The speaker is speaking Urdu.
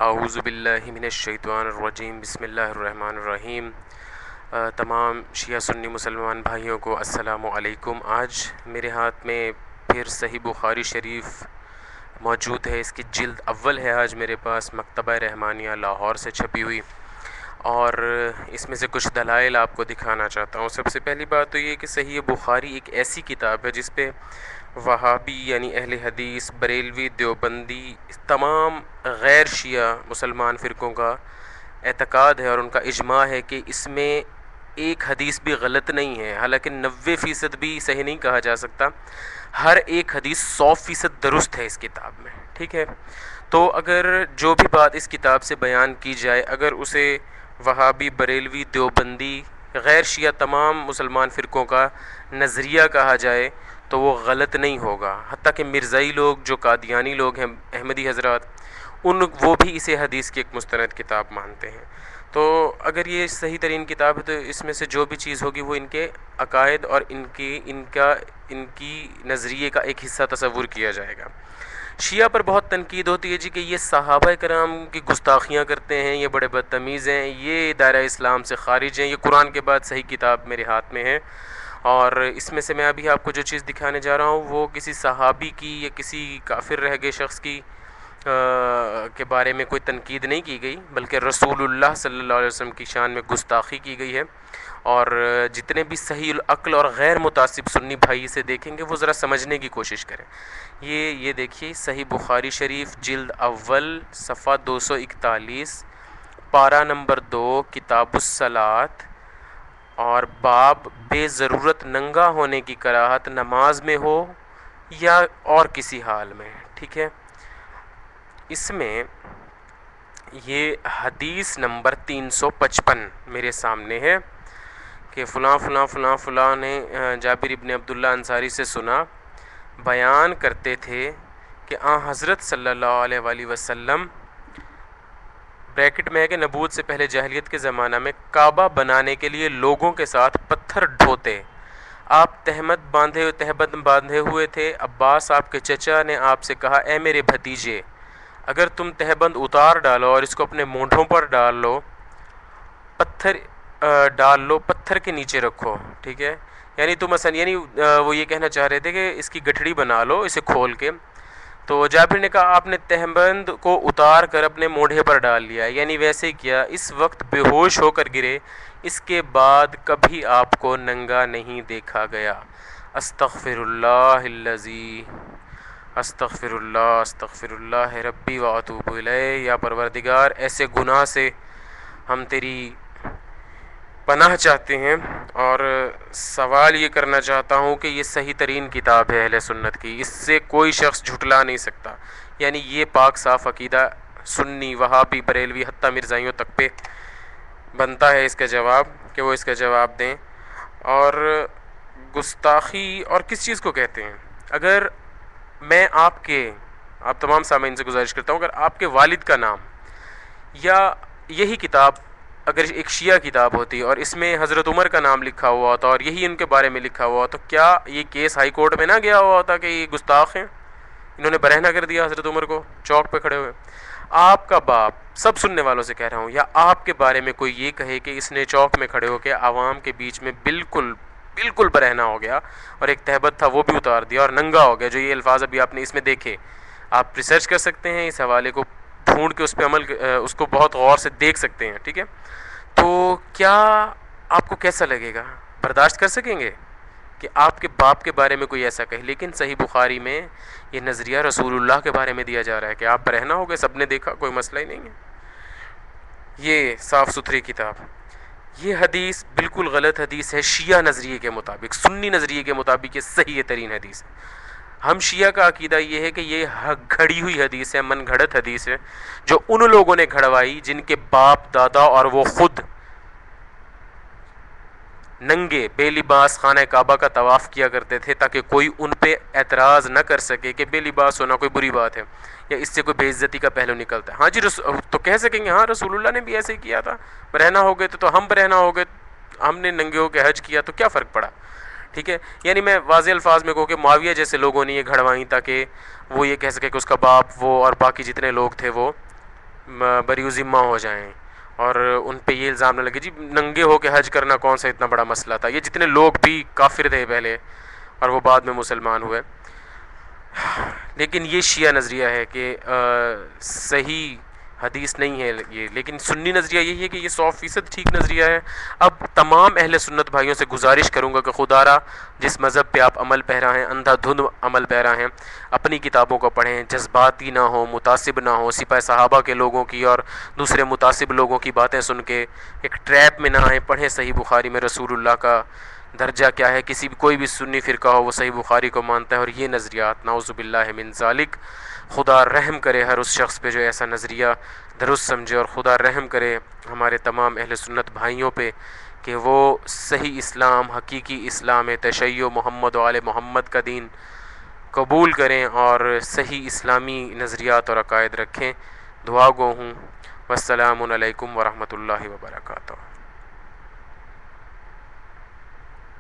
اعوذ باللہ من الشیطان الرجیم بسم اللہ الرحمن الرحیم۔ تمام شیعہ سنی مسلمان بھائیوں کو السلام علیکم۔ آج میرے ہاتھ میں پھر صحیح بخاری شریف موجود ہے، اس کی جلد اول ہے آج میرے پاس، مکتبہ رحمانیہ لاہور سے چھپی ہوئی، اور اس میں سے کچھ دلائل آپ کو دکھانا چاہتا ہوں۔ سب سے پہلی بات تو یہ کہ صحیح بخاری ایک ایسی کتاب ہے جس پہ وہابی یعنی اہل حدیث، بریلوی، دیوبندی، تمام غیر شیعہ مسلمان فرقوں کا اعتقاد ہے اور ان کا اجماع ہے کہ اس میں ایک حدیث بھی غلط نہیں ہے، حالانکہ 90% بھی صحیح نہیں کہا جا سکتا، ہر ایک حدیث 100% درست ہے اس کتاب میں، ٹھیک ہے۔ تو اگر جو بھی بات اس کتاب سے بیان کی جائے، اگر اسے وہابی، بریلوی، دیوبندی، غیر شیعہ تمام مسلمان فرقوں کا نظریہ کہا جائے تو وہ غلط نہیں ہوگا، حتیٰ کہ مرزائی لوگ جو قادیانی لوگ ہیں، احمدی حضرات، وہ بھی اسے حدیث کی ایک مستند کتاب مانتے ہیں۔ تو اگر یہ صحیح ترین کتاب ہے تو اس میں سے جو بھی چیز ہوگی وہ ان کے عقائد اور ان کی نظریے کا ایک حصہ تصور کیا جائے گا۔ شیعہ پر بہت تنقید ہوتی ہے جی کہ یہ صحابہ کرام کی گستاخیاں کرتے ہیں، یہ بڑے بدتمیز ہیں، یہ دائرہ اسلام سے خارج ہیں، یہ قرآن کے بعد صحیح کتاب میرے ہاتھ میں ہے، اور اس میں سے میں ابھی آپ کو جو چیز دکھانے جا رہا ہوں وہ کسی صحابی کی یا کسی کافر رہ گئے شخص کی کے بارے میں کوئی تنقید نہیں کی گئی، بلکہ رسول اللہ صلی اللہ علیہ وسلم کی شان میں گستاخی کی گئی ہے۔ اور جتنے بھی صحیح العقل اور غیر متعصب سنی بھائی اسے دیکھیں گے وہ ذرا سمجھنے کی کوشش کریں۔ یہ دیکھیے صحیح بخاری شریف جلد اول صفحہ 241، پارہ نمبر 2، کتاب الصلاۃ، اور باب بے ضرورت ننگا ہونے کی کراہت نماز میں ہو یا اور کسی حال میں، ٹھیک ہے۔ اس میں یہ حدیث نمبر 355 میرے سامنے ہے کہ فلاں فلاں فلاں فلاں نے جابر ابن عبداللہ انصاری سے سنا، بیان کرتے تھے کہ حضرت صلی اللہ علیہ وآلہ وسلم، بریکٹ میں ہے کہ نبوت سے پہلے جاہلیت کے زمانہ میں کعبہ بنانے کے لیے لوگوں کے ساتھ پتھر ڈھوتے، آپ تہبند باندھے ہوئے تھے۔ عباس آپ کے چچا نے آپ سے کہا، اے میرے بھتیجے، اگر تم تہبند اتار ڈالو اور اس کو اپنے مونڈھوں پر ڈال لو، پتھر کے نیچے رکھو، ٹھیک ہے۔ یعنی وہ یہ کہنا چاہ رہے تھے کہ اس کی گٹھڑی بنا لو اسے کھول کے۔ تو جابر نے کہا، آپ نے تہبند کو اتار کر اپنے مونڈھے پر ڈال لیا، یعنی ویسے ہی کیا، اس وقت بے ہوش ہو کر گرے، اس کے بعد کبھی آپ کو ننگا نہیں دیکھا گیا۔ استغفر اللہ الذی، استغفر اللہ ربی واتوب الیہ۔ یا پروردگار، ایسے گناہ سے ہم تیری پناہ چاہتے ہیں، اور سوال یہ کرنا چاہتا ہوں کہ یہ صحیح ترین کتاب ہے اہل سنت کی، اس سے کوئی شخص جھٹلا نہیں سکتا، یعنی یہ پاک صاف عقیدہ سنی، وہابی، بریلوی، حتیٰ مرزائیوں تک پہ بنتا ہے اس کا جواب، کہ وہ اس کا جواب دیں۔ اور گستاخی اور کس چیز کو کہتے ہیں؟ اگر میں آپ تمام سامعین سے گزارش کرتا ہوں، اگر آپ کے والد کا نام یا یہی کتاب اگر ایک شیعہ کتاب ہوتی اور اس میں حضرت عمر کا نام لکھا ہوا ہوتا اور یہی ان کے بارے میں لکھا ہوا، تو کیا یہ کیس ہائی کورٹ میں نہ گیا ہوا ہوتا کہ یہ گستاخ ہیں، انہوں نے برہنہ کر دیا حضرت عمر کو چوک پہ کھڑے ہوئے؟ آپ کا باپ، سب سننے والوں سے کہہ رہا ہوں، یا آپ کے بارے میں کوئی یہ کہے کہ اس نے چوک میں کھڑے ہو کے عوام کے بیچ میں بالکل برہنہ ہو گیا اور ایک تہبند تھا وہ بھی اتار دیا اور ننگا ہو گیا، جو یہ الفاظ ابھی آپ نے اس میں دیکھے، آپ ریسرچ کر سکتے ہیں، اس حوالے کو ڈھونڈ کے اس کو بہت غور سے دیکھ سکتے ہیں، ٹھیک ہے۔ تو کیا آپ کو کیسا لگے گا؟ برداشت کر سکیں گے کہ آپ کے باپ کے بارے میں کوئی ایسا کہے؟ لیکن صحیح بخاری میں یہ نظریہ رسول اللہ کے بارے میں دیا جا رہا ہے کہ آپ برہنہ ہو گئے، سب نے دیکھا، کوئی مسئلہ ہی نہیں ہے۔ یہ صاف ستھری کتاب، یہ حدیث بالکل غلط حدیث ہے شیعہ نظریے کے مطابق، سنی نظریے کے مطابق یہ صحیح ترین حدیث ہے۔ ہم شیعہ کا عقیدہ یہ ہے کہ یہ گھڑی ہوئی حدیث ہے، من گھڑت حدیث ہے، جو ان لوگوں نے گھڑوائی جن کے باپ دادا اور وہ خود ننگے بے لباس خانہ کعبہ کا طواف کیا کرتے تھے، تاکہ کوئی ان پہ اعتراض نہ کر سکے کہ بے لباس ہونا کوئی بری بات ہے یا اس سے کوئی بے عزتی کا پہلو نکلتا ہے۔ ہاں جی، تو کہہ سکیں گے ہاں رسول اللہ نے بھی ایسے ہی کیا تھا، برہنہ ہو گئے تو ہم برہنہ ہو گئے، ہم نے ننگے ہو کے حج کیا تو کیا فرق پڑا، ٹھیک ہے۔ یعنی میں واضح الفاظ میں کہوں کہ معاویہ جیسے لوگوں نے یہ گھڑوائیں تاکہ وہ یہ کہہ سکے کہ اس کا باپ وہ اور باقی جتنے لوگ تھے وہ بری ذمہ ہو جائیں اور ان پہ یہ الزام نہ لگے جی ننگے ہو کے حج کرنا کون سا اتنا بڑا مسئلہ تھا. یہ جتنے لوگ بھی کافر تھے پہلے اور وہ بعد میں مسلمان ہوئے. لیکن یہ شیعہ نظریہ ہے کہ صحیح حدیث نہیں ہے یہ, لیکن سنی نظریہ یہی ہے کہ یہ 100% ٹھیک نظریہ ہے. اب تمام اہل سنت بھائیوں سے گزارش کروں گا کہ خدا را جس مذہب پہ آپ عمل پیرا ہیں, اندھا دھند عمل پیرا ہیں, اپنی کتابوں کو پڑھیں, جذباتی نہ ہو, متعصب نہ ہو, سپاہ صحابہ کے لوگوں کی اور دوسرے متعصب لوگوں کی باتیں سن کے ایک ٹریپ میں نہ آئیں. پڑھیں صحیح بخاری میں رسول اللہ کا درجہ کیا ہے. کوئی بھی سنی فرقہ ہو وہ صحیح بخاری کو مانتا ہے, اور یہ نظریات نعوذ باللہ من ذالک. خدا رحم کرے ہر اس شخص پہ جو ایسا نظریہ درست سمجھے, اور خدا رحم کرے ہمارے تمام اہل سنت بھائیوں پہ کہ وہ صحیح اسلام, حقیقی اسلام تشیع محمد و آل محمد کا دین قبول کریں اور صحیح اسلامی نظریات اور عقائد رکھیں. دعا گو ہوں. والسلام علیکم ورحمۃ اللہ وبرکاتہ.